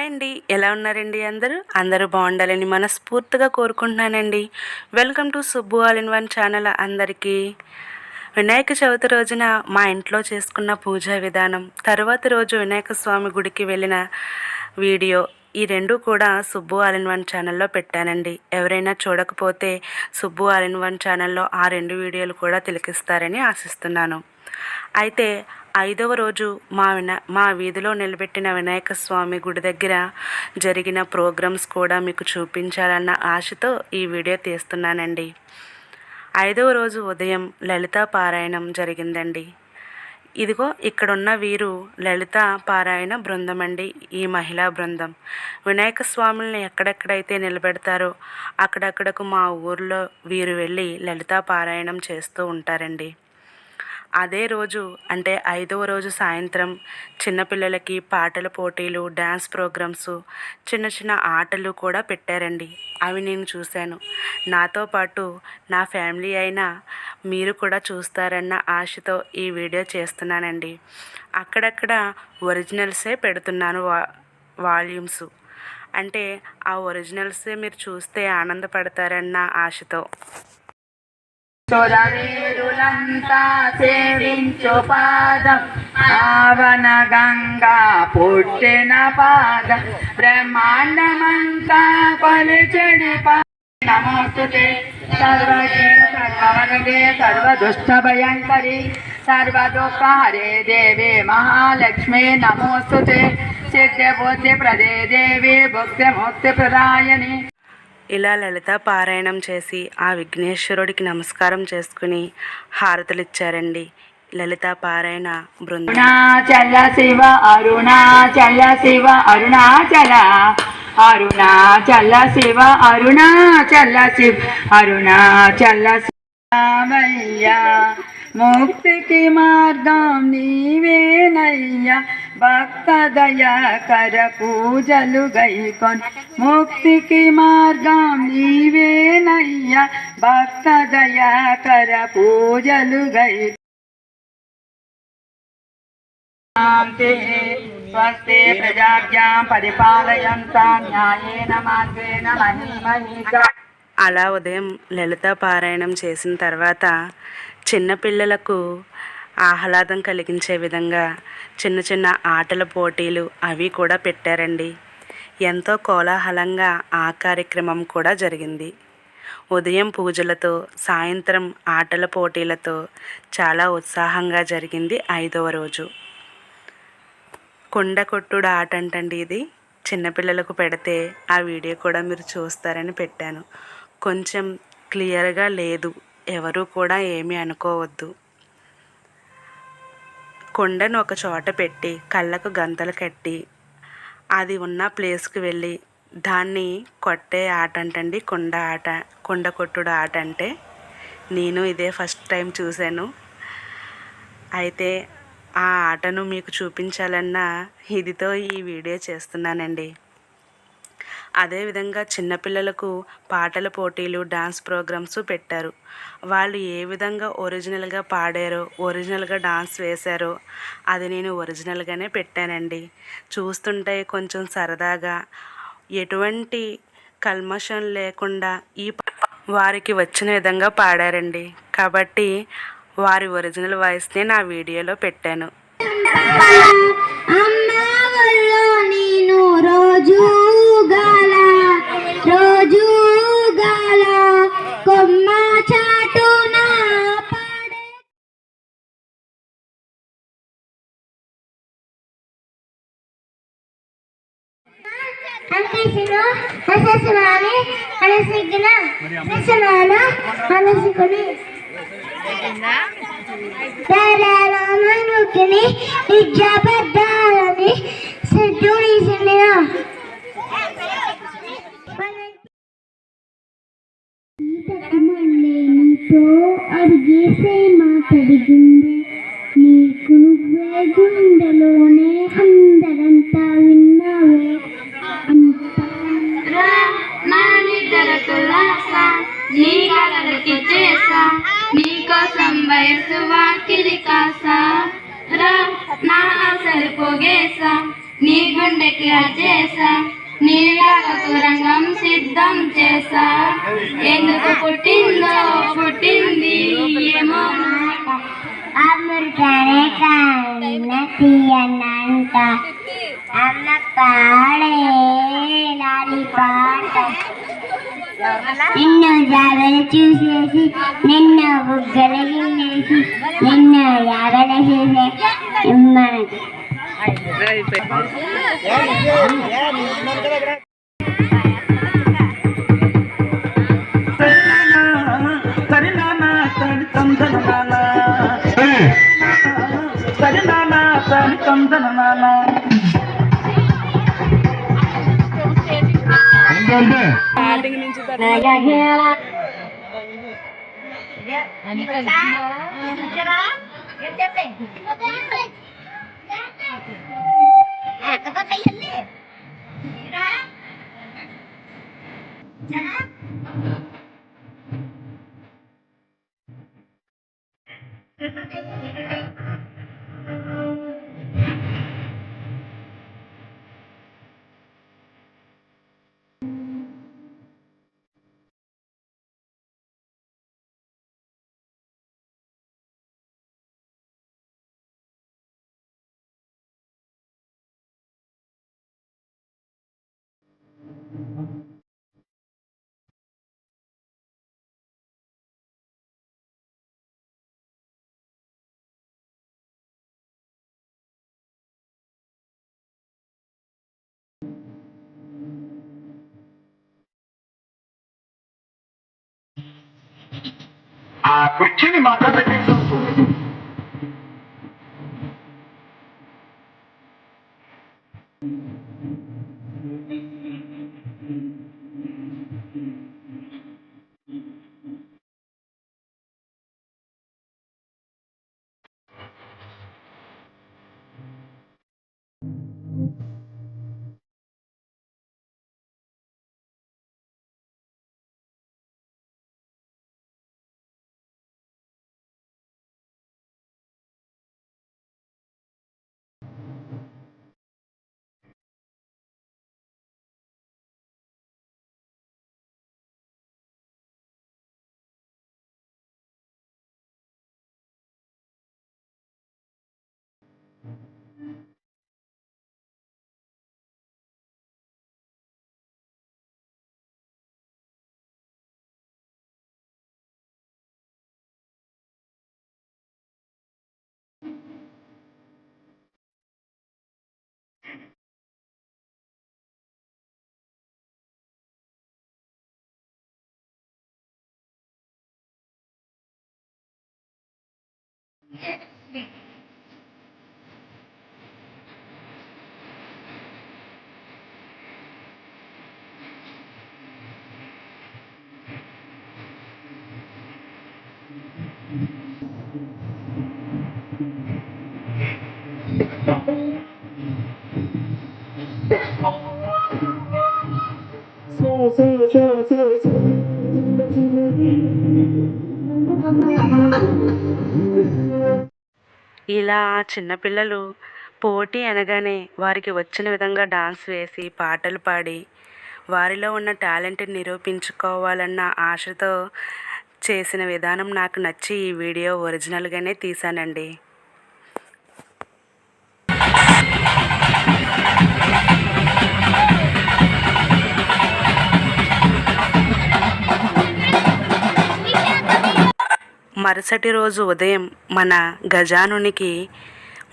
Hi అండి, ఎలా ఉన్నారండి? అందరూ బాగుండాలని మనస్ఫూర్తిగా కోరుకుంటున్నానండి. Welcome to Subbu all in one channel. అందరికీ వినాయక చవితి రోజున మా ఇంట్లో చేసుకున్న పూజా విధానం, తరువాతి రోజు వినాయక స్వామి గుడికి వెళ్ళిన వీడియో, ఈ రెండు కూడా సుబ్బు ఆల్ ఇన్ వన్ ఛానల్లో పెట్టానండి. ఎవరైనా చూడకపోతే సుబ్బు ఆల్ ఇన్ వన్ ఛానల్లో ఆ రెండు వీడియోలు కూడా తిలకిస్తారని ఆశిస్తున్నాను. అయితే 5వ రోజు మా వీధిలో నిలబెట్టిన వినాయక స్వామి గుడి దగ్గర జరిగిన ప్రోగ్రామ్స్ కూడా మీకు చూపించాలన్న ఆశతో ఈ వీడియో తీస్తున్నానండి. 5వ రోజు ఉదయం లలితా పారాయణం జరిగిందండి. ఇదిగో ఇక్కడున్న వీరు లలిత పారాయణ బృందం అండి. ఈ మహిళా బృందం వినాయక స్వాముల్ని ఎక్కడెక్కడైతే నిలబెడతారో అక్కడక్కడకు మా ఊర్లో వీరు వెళ్ళి లలితా పారాయణం చేస్తూ ఉంటారండి. అదే రోజు అంటే 5వ రోజు సాయంత్రం చిన్నపిల్లలకి పాటల పోటీలు, డ్యాన్స్ ప్రోగ్రామ్స్, చిన్న చిన్న ఆటలు కూడా పెట్టారండి. అవి నేను చూశాను. నాతో పాటు నా ఫ్యామిలీ అయినా మీరు కూడా చూస్తారన్న ఆశతో ఈ వీడియో చేస్తున్నానండి. అక్కడక్కడ ఒరిజినల్సే పెడుతున్నాను, వాల్యూమ్స్. అంటే ఆ ఒరిజినల్సే మీరు చూస్తే ఆనందపడతారన్న ఆశతో. సురవీరులంతా సేవించు పాదం, ఆవన గంగా పుట్టిన పాదం, బ్రహ్మాండమంతా కొలిచెడి నమోస్తుతే సర్వదే సర్వవరదే సర్వదుష్ట భయంకరి సర్వదుఃఖహరే దేవి మహాలక్ష్మి నమోస్తుతే సిద్ధి బుద్ధి ప్రదే దేవి భుక్తి ముక్తి ప్రదాయని. ఇలా లలిత పారాయణం చేసి ఆ విఘ్నేశ్వరుడికి నమస్కారం చేసుకుని హారతులిచ్చారండి లలిత పారాయణ బృందం. అరుణాచల శివ అరుణాచల శివ అరుణాచల అరుణాచల శివ అరుణాచల శివ అరుణాచల శివయ్యా, ముక్తికి మార్గం నీవేనయ్యా, భక్త దయాకర పూజలు గైకొన్, ముక్తికి మార్గం నీవేనయ్యా, భక్త దయాకర పూజలు గైకొన్. స్వస్తి ప్రజాభ్యాం పరిపాలయంతాం న్యాయేన మార్గేణ మహిమహీషా. అలా ఉదయం లలిత పారాయణం చేసిన తర్వాత చిన్నపిల్లలకు ఆహ్లాదం కలిగించే విధంగా చిన్న చిన్న ఆటల పోటీలు అవి కూడా పెట్టారండి. ఎంతో కోలాహలంగా ఆ కార్యక్రమం కూడా జరిగింది. ఉదయం పూజలతో సాయంత్రం ఆటల పోటీలతో చాలా ఉత్సాహంగా జరిగింది 5వ రోజు. కొండ కొట్టుడు ఆట అంటండి ఇది. చిన్నపిల్లలకు పెడితే ఆ వీడియో కూడా మీరు చూస్తారని పెట్టాను. కొంచెం క్లియర్గా లేదు, ఎవరు కూడా ఏమీ అనుకోవద్దు. కొండను ఒక చోట పెట్టి కళ్ళకు గంతలు కట్టి అది ఉన్న ప్లేస్కి వెళ్ళి దాన్ని కొట్టే ఆట అంటండి కొండ కొట్టుడు ఆట అంటే. నేను ఇదే ఫస్ట్ టైం చూశాను. అయితే ఆ ఆటను మీకు చూపించాలన్న ఇదితో ఈ వీడియో చేస్తున్నానండి. అదేవిధంగా చిన్నపిల్లలకు పాటల పోటీలు, డాన్స్ ప్రోగ్రామ్స్ పెట్టారు. వాళ్ళు ఏ విధంగా ఒరిజినల్గా పాడారో, ఒరిజినల్గా డాన్స్ వేశారో అది నేను ఒరిజినల్గానే పెట్టానండి. చూస్తుంటే కొంచెం సరదాగా, ఎటువంటి కల్మషం లేకుండా వారికి వచ్చిన విధంగా పాడారండి. కాబట్టి వారి ఒరిజినల్ వాయిస్నే నా వీడియోలో పెట్టాను. అడిగేసే మాటడిగింది నీకు నువ్వే గుండెలోనే అందరంతా విన్నావే నీ కలలకి చేసా నీకోసం వయసు వాకిలి కాసా రా నా అసలు పోగేసా నీ గుండెకి చేసా నీ రాకకు రంగం సిద్ధం చేసా ఎందుకు పుట్టింది ఏమో అమృతనే కాన్న తీయనంట అమ్మ పాడే లాలి పాట నిన్ను జాబెలు చూసేసి నిన్ను బుగ్గలు గిల్లేసి నిన్ను జాబెలు చూసే మనకి ఇలా చిన్నపిల్లలు పోటీ అనగానే వారికి వచ్చిన విధంగా డాన్స్ వేసి పాటలు పాడి వారిలో ఉన్న టాలెంట్ని నిరూపించుకోవాలన్న ఆశతో చేసిన విధానం నాకు నచ్చి ఈ వీడియో ఒరిజినల్గానే తీశానండి. మరుసటి రోజు ఉదయం మన గజానునికి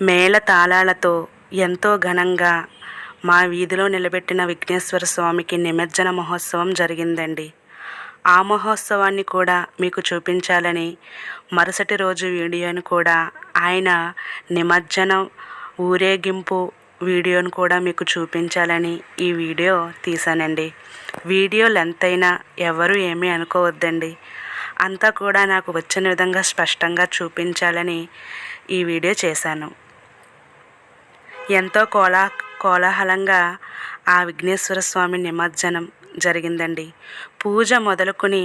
మేళ తాళాలతో ఎంతో ఘనంగా మా వీధిలో నిలబెట్టిన విఘ్నేశ్వర స్వామికి నిమజ్జన మహోత్సవం జరిగిందండి. ఆ మహోత్సవాన్ని కూడా మీకు చూపించాలని మరుసటి రోజు వీడియోను కూడా ఆయన నిమజ్జనం ఊరేగింపు వీడియోను కూడా మీకు చూపించాలని ఈ వీడియో తీశానండి. వీడియో లెంత్ అయినా ఎవరు ఏమీ అనుకోవద్దండి. అంతా కూడా నాకు వచ్చిన విధంగా స్పష్టంగా చూపించాలని ఈ వీడియో చేశాను. ఎంతో కోలాహలంగా ఆ విఘ్నేశ్వర స్వామి నిమజ్జనం జరిగిందండి. పూజ మొదలుకొని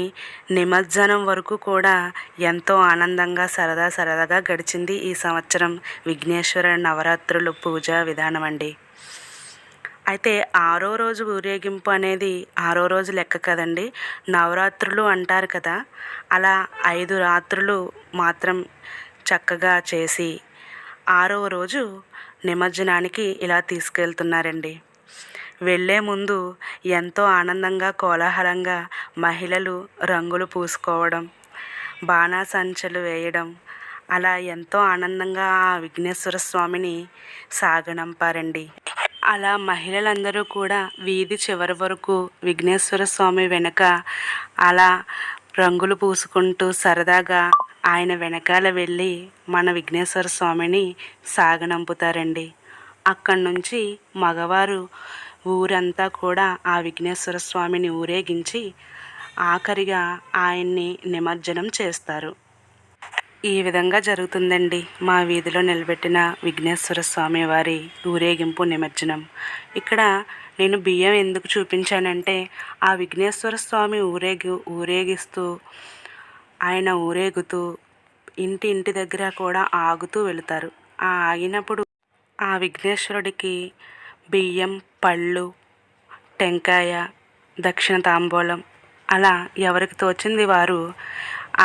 నిమజ్జనం వరకు కూడా ఎంతో ఆనందంగా సరదాగా గడిచింది ఈ సంవత్సరం విఘ్నేశ్వర నవరాత్రులు పూజా విధానం అండి. అయితే 6వ రోజు ఊరేగింపు అనేది 6వ రోజు లెక్క కదండి. నవరాత్రులు అంటారు కదా, అలా 5 రాత్రులు మాత్రం చక్కగా చేసి 6వ రోజు నిమజ్జనానికి ఇలా తీసుకెళ్తున్నారండి. వెళ్ళే ముందు ఎంతో ఆనందంగా కోలాహలంగా మహిళలు రంగులు పూసుకోవడం, బాణాసంచలు వేయడం, అలా ఎంతో ఆనందంగా ఆ విఘ్నేశ్వర స్వామిని సాగనంపారండి. అలా మహిళలందరూ కూడా వీధి చివరి వరకు విఘ్నేశ్వర స్వామి వెనక అలా రంగులు పూసుకుంటూ సరదాగా ఆయన వెనకాల వెళ్ళి మన విఘ్నేశ్వర స్వామిని సాగనంపుతారండి. అక్కడి నుంచి మగవారు ఊరంతా కూడా ఆ విఘ్నేశ్వర స్వామిని ఊరేగించి ఆఖరిగా ఆయన్ని నిమజ్జనం చేస్తారు. ఈ విధంగా జరుగుతుందండి మా వీధిలో నిలబెట్టిన విఘ్నేశ్వర స్వామి వారి ఊరేగింపు నిమజ్జనం. ఇక్కడ నేను బియ్యం ఎందుకు చూపించానంటే, ఆ విఘ్నేశ్వర స్వామి ఊరేగిస్తూ ఆయన ఊరేగుతూ ఇంటి దగ్గర కూడా ఆగుతూ వెళుతారు. ఆ ఆగినప్పుడు ఆ విఘ్నేశ్వరుడికి బియ్యం, పళ్ళు, టెంకాయ, దక్షిణ తాంబూలం అలా ఎవరికి తోచింది వారు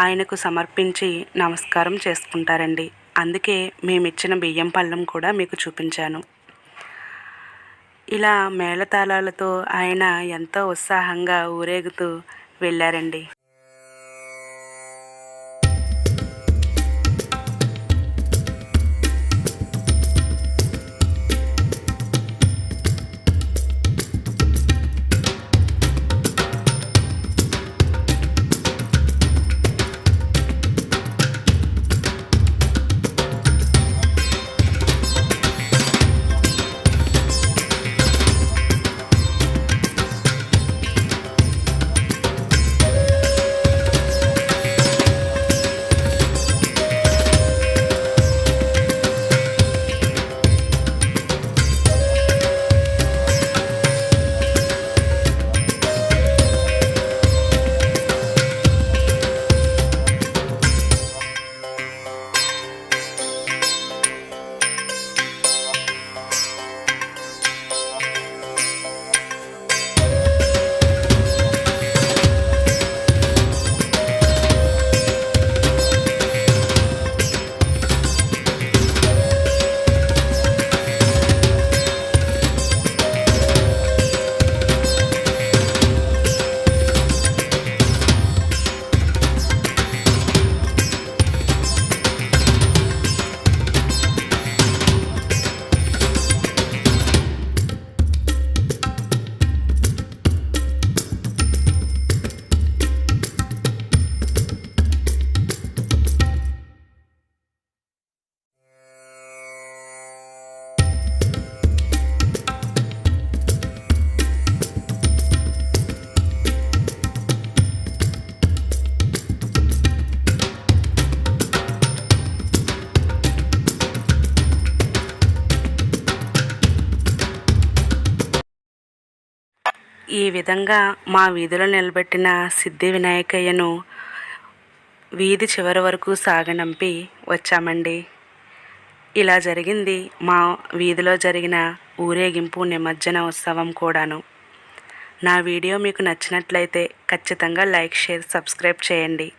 ఆయనకు సమర్పించి నమస్కారం చేసుకుంటారండి. అందుకే మేమిచ్చిన బియ్యం పళ్ళం కూడా మీకు చూపించాను. ఇలా మేళతాళాలతో ఆయన ఎంతో ఉత్సాహంగా ఊరేగుతూ వెళ్ళారండి. ఈ విధంగా మా వీధిలో నిలబెట్టిన సిద్ధి వినాయకయ్యను వీధి చివరి వరకు సాగనంపి వచ్చామండి. ఇలా జరిగింది మా వీధిలో జరిగిన ఊరేగింపు నిమజ్జన ఉత్సవం కూడాను. నా వీడియో మీకు నచ్చినట్లయితే ఖచ్చితంగా లైక్, షేర్, సబ్స్క్రైబ్ చేయండి.